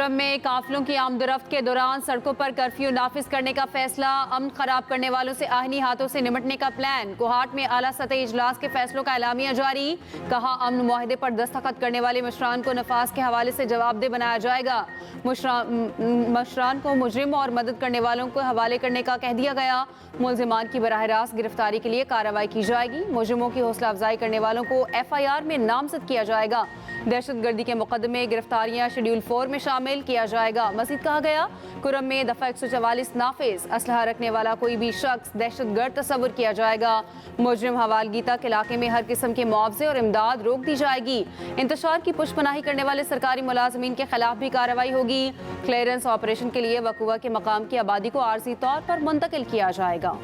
कुरम में काफिलों की आमदरफ्त के दौरान सड़कों पर कर्फ्यू नाफिज करने का फैसला। अमन खराब करने वालों से आहनी हाथों से निपटने का प्लान। कोहाट में आला सतह इजलास के फैसलों का एलामिया जारी। कहा अमन मुआहदे पर दस्तखत करने वाले मुशरान को नफाज के हवाले से जवाबदेह बनाया जाएगा। मुशरान को मुजरिम और मदद करने वालों को हवाले करने का कह दिया गया। मुलजिमान की बराह रास्त गिरफ्तारी के लिए कार्रवाई की जाएगी। मुजरिमों की हौसला अफजाई करने वालों को FIR में नामजद किया जाएगा। दहशत गर्दी के मुकदमे गिरफ्तारियां शेड्यूल 4 में शामिल किया जाएगा। मजीद कहा गया कुरम में दफा 144 नाफिज। असलहा रखने वाला कोई भी शख्स दहशत गर्द तस्वुर किया जाएगा। मुजरिम हवालगी तक इलाके में हर किस्म के मुआवजे और इमदाद रोक दी जाएगी। इंतशार की पुष्पनाही करने वाले सरकारी मुलाजमीन के खिलाफ भी कार्रवाई होगी। क्लियरेंस ऑपरेशन के लिए वकुआ के मकाम की आबादी को आर्जी तौर पर मुंतकिल किया जाएगा।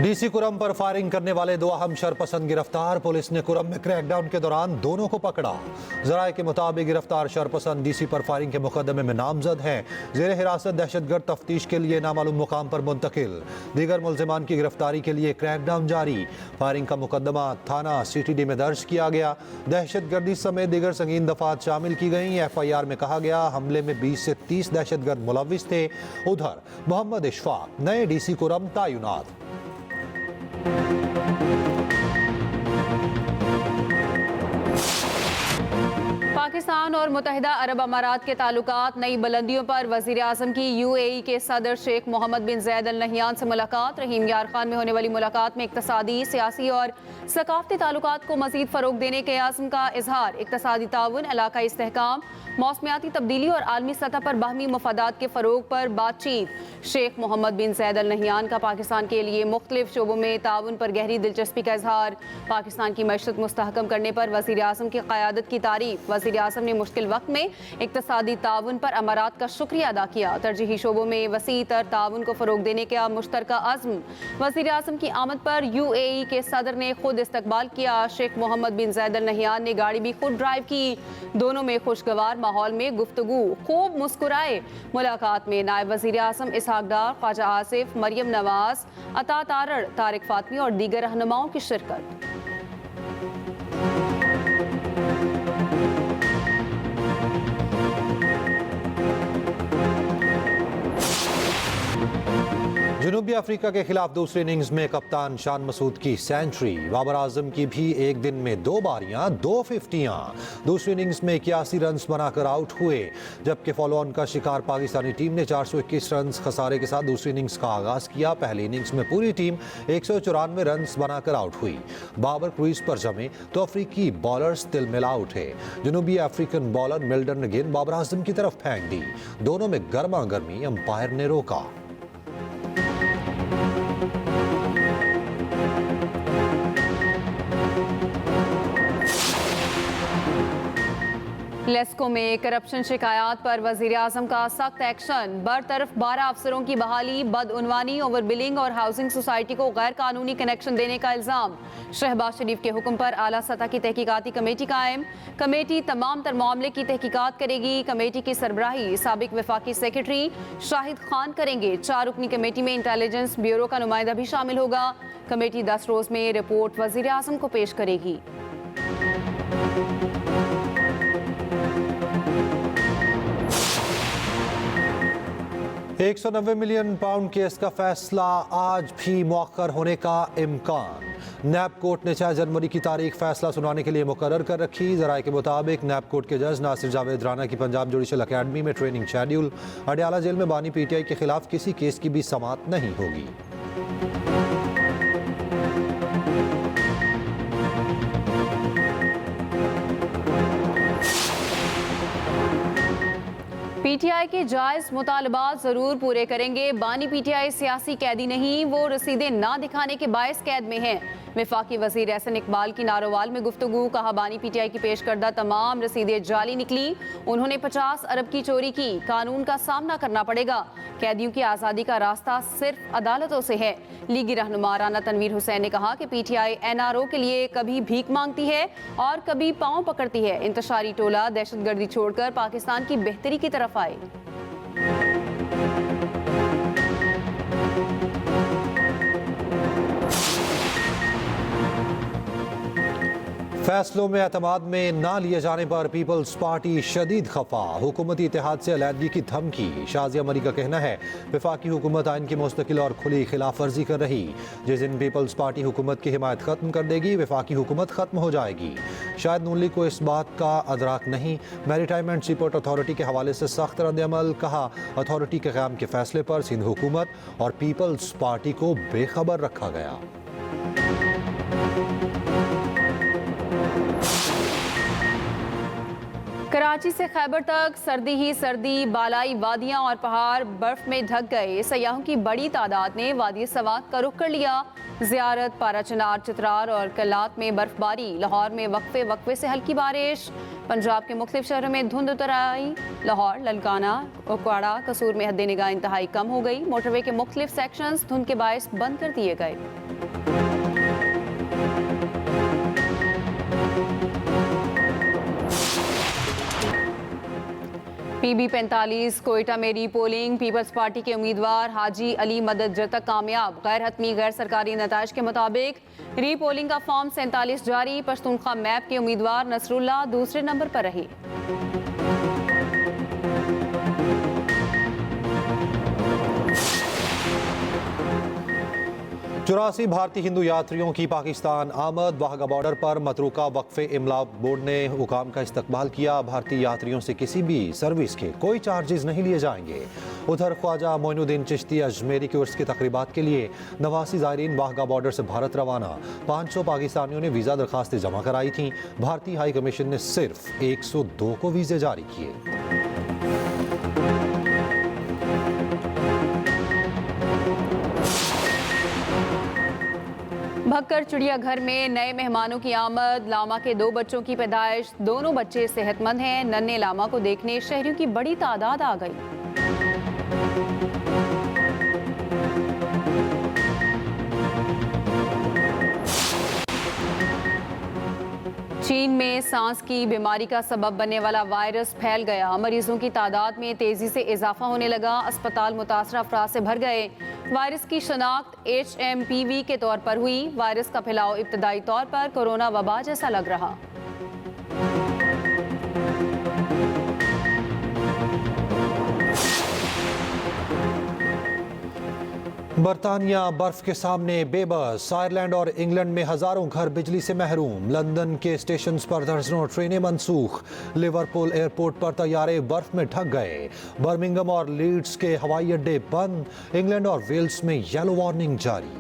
DC कुरम पर फायरिंग करने वाले 2 अहम शरपसंद गिरफ्तार। पुलिस ने कुरम में क्रैकडाउन के दौरान दोनों को पकड़ा। जराये के मुताबिक गिरफ्तार शरपसंद DC पर फायरिंग के मुकदमे में नामजद हैं। जेर हिरासत दहशतगर्द तफ्तीश के लिए नामालूम मुकाम पर मुंतकिल। दीगर मुलजिमान की गिरफ्तारी के लिए क्रैकडाउन जारी। फायरिंग का मुकदमा थाना CTD में दर्ज किया गया। दहशतगर्दी समेत दीगर संगीन दफात शामिल की गई। FIR में कहा गया हमले में 20 से 30 दहशतगर्द मुलविस थे। उधर मोहम्मद इशफाक नए DC कुरम तैनात। पाकिस्तान और मुत्तहिदा अरब अमारात के ताल्लुकात नई बुलंदियों पर। वज़ीर आज़म की UAE के सदर शेख मोहम्मद बिन ज़ैद अल नहयान से मुलाकात। रहीम यार खान में होने वाली मुलाकात में इक़्तिसादी, सियासी और सकाफ़ती ताल्लुकात को मज़ीद फ़रोग़ देने के आज़म का इजहार। इक़्तिसादी ताउन, इलाकाई इस्तेहकाम, मौसमियाती तब्दीली और आलमी सतह पर बाहमी मफादात के फ़रोग़ पर बातचीत। शेख मोहम्मद बिन ज़ैद अल नहयान का पाकिस्तान के लिए मुख्तलिफ शोबों में ताउन पर गहरी दिलचस्पी का इजहार। पाकिस्तान की मईशत मुस्तहकम करने पर वज़ीर आज़म की क़यादत की तारीफ। वज़ीर आज़म ने मुश्किल वक्त में इक़्तिसादी ताउन पर अमारात का शुक्रिया अदा किया। तरजीही शोबों में वसी तर ताउन को फ़रोग़ देने का मुश्तरका अज़्म। वज़ीर आज़म की आमद पर UAE के सदर ने खुद इस्तकबाल किया। शेख मोहम्मद बिन ज़ैद अल नहयान ने गाड़ी भी खुद ड्राइव की। दोनों में खुशगवार माहौल में गुफ्तगू, खूब मुस्कुराए। मुलाकात में नायब वज़ीर आज़म इसहाक डार, ख्वाजा आसिफ, मरियम नवाज, अता तारड़, तारिक फातमी और दीगर रहनुमाओं की शिरकत। जनूबी अफ्रीका के खिलाफ दूसरी इनिंग्स में कप्तान शान मसूद की सेंचुरी। बाबर आजम की भी एक दिन में 2 बारियां, 2 फिफ्टियां। दूसरी इनिंग्स में 81 रन बनाकर आउट हुए। जबकि फॉलो ऑन का शिकार पाकिस्तानी टीम ने 421 रन खसारे के साथ दूसरी इनिंग्स का आगाज किया। पहली इनिंग्स में पूरी टीम 194 रन बनाकर आउट हुई। बाबर क्रीज पर जमे तो अफ्रीकी बॉलर्स तिलमिला उठे। जनूबी अफ्रीकन बॉलर मिल्टन ने गेंद बाबर आजम की तरफ फेंक दी। दोनों में गर्मा गर्मी अंपायर ने रोका। लेस्को में करप्शन शिकायत पर वज़ीर आज़म का सख्त एक्शन। बरतरफ 12 अफसरों की बहाली। बदउनवानी, ओवर बिलिंग और हाउसिंग सोसाइटी को गैर कानूनी कनेक्शन देने का इल्ज़ाम। शहबाज शरीफ के हुक्म पर आला सतह की तहकीकाती कमेटी कायम। कमेटी तमाम तर मामले की तहकीकात करेगी। कमेटी की सरबराही साबिक वफाकी सेक्रेटरी शाहिद खान करेंगे। 4 रुकनी कमेटी में इंटेलिजेंस ब्यूरो का नुमाइंदा भी शामिल होगा। कमेटी 10 रोज में रिपोर्ट वज़ीर आज़म को पेश करेगी। 190 मिलियन पाउंड केस का फैसला आज भी मुअक्खर होने का इम्कान। नैब कोर्ट ने 6 जनवरी की तारीख फैसला सुनाने के लिए मुकर्रर कर रखी। जराये के मुताबिक नैब कोर्ट के जज नासिर जावेद राना की पंजाब जुडिशल अकेडमी में ट्रेनिंग शेड्यूल। अडयाला जेल में बानी PTI के खिलाफ किसी केस की भी समाअत नहीं होगी। PTI के जायज मुतालबात जरूर पूरे करेंगे। बानी PTI सियासी कैदी नहीं, वो रसीदें ना दिखाने के बायस कैद में हैं। वफाकी वजीर एहसन इकबाल की नारोवाल में गुफ्तगू। कहा बानी PTI की पेश करदा तमाम रसीदें जाली निकली। उन्होंने 50 अरब की चोरी की। कानून का सामना करना पड़ेगा। कैदियों की आज़ादी का रास्ता सिर्फ अदालतों से है। लीगी रहनुमा राना तनवीर हुसैन ने कहा कि PTI NRO के लिए कभी भीख मांगती है और कभी पांव पकड़ती है। इंतशारी टोला दहशतगर्दी छोड़कर पाकिस्तान की बेहतरी की तरफ आए। फैसलों में एतमाद में ना लिए जाने पर पीपल्स पार्टी शदीद खफा, हुकूमती इत्तेहाद से अलहदगी की धमकी। शाजिया मरी का कहना है वफाकी हुकूमत आइन की मुस्तकिल और खुली खिलाफ वर्जी कर रही। जिस दिन पीपल्स पार्टी हुकूमत की हिमायत खत्म कर देगी वफाकी हुकूमत खत्म हो जाएगी। शायद नून लीग को इस बात का अदराक नहीं। मैरीटाइम एंड सीपोर्ट अथॉरिटी के हवाले से सख्त रद्द-ए-अमल। कहा अथॉरिटी के क़याम के फैसले पर सिंध हुकूमत और पीपल्स पार्टी को बेखबर रखा गया। कराची से खैबर तक सर्दी ही सर्दी, बालाई वादियां और पहाड़ बर्फ में ढक गए। सयाहों की बड़ी तादाद ने वादी सवात का रुख कर लिया। ज़ियारत, पाराचनार, चित्रार और कलात में बर्फबारी। लाहौर में वक्फे से हल्की बारिश। पंजाब के मुख्तलिफ शहरों में धुंध उतर आई। लाहौर, ललकाना, कुपवाड़ा, कसूर में हद निगाह इंतहाई कम हो गई। मोटरवे के मुख्तलिफ सेक्शंस धुंध के बायस बंद कर दिए गए। PB 45 कोयटा में रीपोलिंग। पीपल्स पार्टी के उम्मीदवार हाजी अली मदद जतक कामयाब। गैर हतमी गैर सरकारी नताइज के मुताबिक रीपोलिंग का फॉर्म 47 जारी। पश्तूनख्वा मैप के उम्मीदवार नसरुल्लाह दूसरे नंबर पर रहे। 84 भारतीय हिंदू यात्रियों की पाकिस्तान आमद। वाघा बॉर्डर पर मतरूका वक्फे इमला बोर्ड ने हुकाम का इस्तकबाल किया। भारतीय यात्रियों से किसी भी सर्विस के कोई चार्जेस नहीं लिए जाएंगे। उधर ख्वाजा मोइनुद्दीन चिश्ती अजमेरी के उर्स की तकरीबात के लिए 89 ज़ायरीन वाघा बॉर्डर से भारत रवाना। 500 पाकिस्तानियों ने वीज़ा दरखास्तें जमा कराई थीं। भारतीय हाई कमीशन ने सिर्फ 102 को वीज़े जारी किए। भक्कर चिड़ियाघर में नए मेहमानों की आमद। लामा के 2 बच्चों की पैदाइश। दोनों बच्चे सेहतमंद हैं। नन्हे लामा को देखने शहरियों की बड़ी तादाद आ गई। चीन में सांस की बीमारी का सबब बनने वाला वायरस फैल गया। मरीजों की तादाद में तेजी से इजाफा होने लगा। अस्पताल मुतासर अफराद से भर गए। वायरस की शनाख्त HMPV के तौर पर हुई। वायरस का फैलाव इब्तदाई तौर पर कोरोना वबा जैसा लग रहा। बरतानिया बर्फ के सामने बेबस। आयरलैंड और इंग्लैंड में हजारों घर बिजली से महरूम। लंदन के स्टेशन पर दर्जनों ट्रेनें मनसूख। लिवरपूल एयरपोर्ट पर तैयारे बर्फ में ढक गए। बर्मिंघम और लीड्स के हवाई अड्डे बंद। इंग्लैंड और वेल्स में येलो वार्निंग जारी।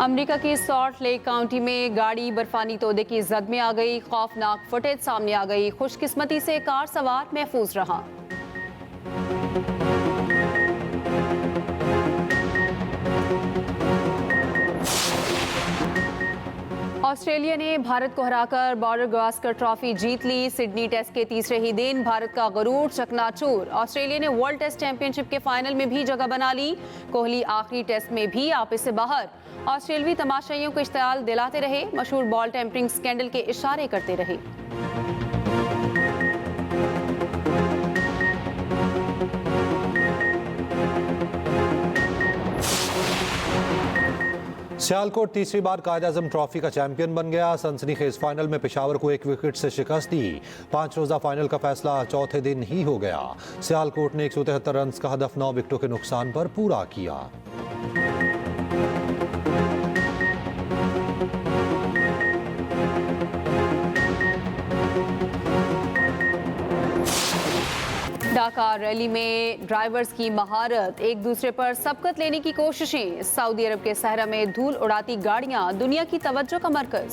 अमेरिका की सॉल्ट लेक काउंटी में गाड़ी बर्फानी तोदे की जद में आ गई। खौफनाक फुटेज सामने आ गई। खुशकिस्मती से कार सवार महफूज रहा। ऑस्ट्रेलिया ने भारत को हराकर बॉर्डर गावस्कर ट्रॉफी जीत ली। सिडनी टेस्ट के तीसरे ही दिन भारत का गरूर चकनाचूर। ऑस्ट्रेलिया ने वर्ल्ड टेस्ट चैंपियनशिप के फाइनल में भी जगह बना ली। कोहली आखिरी टेस्ट में भी आपे से बाहर। ऑस्ट्रेलवी तमाशाइयों को इश्तियाल दिलाते रहे। मशहूर बॉल टेम्परिंग स्कैंडल के इशारे करते रहे। सियालकोट तीसरी बार कायद-ए-आज़म ट्रॉफी का चैंपियन बन गया। सनसनीखेज फाइनल में पेशावर को 1 विकेट से शिकस्त दी। 5 रोजा फाइनल का फैसला चौथे दिन ही हो गया। सियालकोट ने 173 रन का हदफ 9 विकेटों के नुकसान पर पूरा किया। ढाका रैली में ड्राइवर्स की महारत। एक दूसरे पर सबकत लेने की कोशिशें। सऊदी अरब के सहरा में धूल उड़ाती गाड़ियां दुनिया की तवज्जो का मरकज।